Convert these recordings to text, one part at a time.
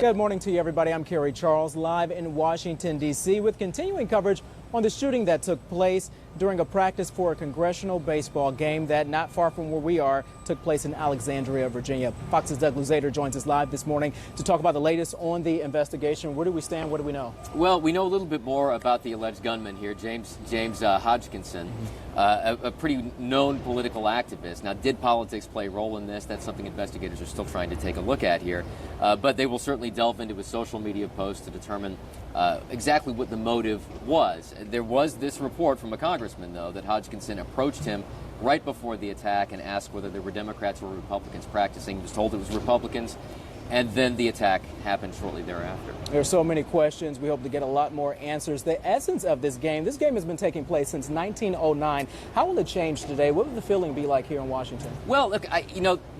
Good morning to you, everybody. I'm Kerry Charles, live in Washington, D.C. with continuing coverage on the shooting that took place during a practice for a congressional baseball game that, not far from where we are, took place in Alexandria, Virginia. Fox's Doug Luzader joins us live this morning to talk about the latest on the investigation. Where do we stand? What do we know? Well, we know a little bit more about the alleged gunman here, James Hodgkinson, a pretty known political activist. Now, did politics play a role in this? That's something investigators are still trying to take a look at here. But they will certainly delve into his social media posts to determine exactly what the motive was. There was this report from a congressman, though, that Hodgkinson approached him right before the attack and asked whether there were Democrats or Republicans practicing. He was told it was Republicans, and then the attack happened shortly thereafter. There are so many questions. We hope to get a lot more answers. The essence of this game has been taking place since 1909. How will it change today? What will the feeling be like here in Washington? Well, look,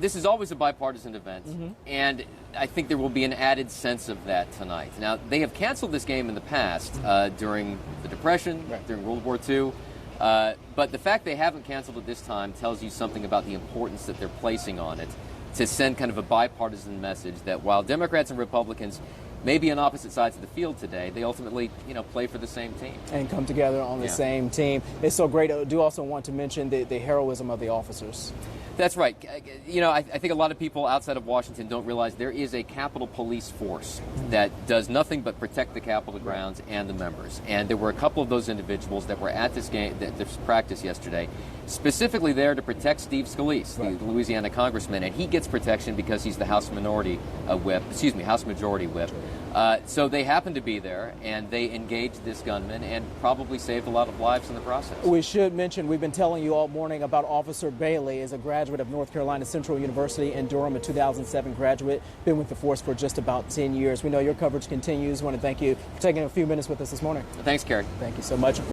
this is always a bipartisan event, and I think there will be an added sense of that tonight. Now, they have canceled this game in the past during the Depression, during World War II. But the fact they haven't canceled it this time tells you something about the importance that they're placing on it to send kind of a bipartisan message that while Democrats and Republicans may be on opposite sides of the field today, they ultimately, play for the same team. And come together on the same team. It's so great. I do also want to mention the heroism of the officers. That's right. I think a lot of people outside of Washington don't realize there is a Capitol Police force that does nothing but protect the Capitol grounds and the members. And there were a couple of those individuals that were at this practice yesterday, specifically there to protect Steve Scalise, the Louisiana congressman, and he gets protection because he's the House Majority Whip. So they happened to be there, and they engaged this gunman and probably saved a lot of lives in the process. We should mention, we've been telling you all morning about Officer Bailey, is a graduate of North Carolina Central University in Durham, a 2007 graduate, been with the force for just about 10 years. We know your coverage continues. I want to thank you for taking a few minutes with us this morning. Thanks, Kerry. Thank you so much.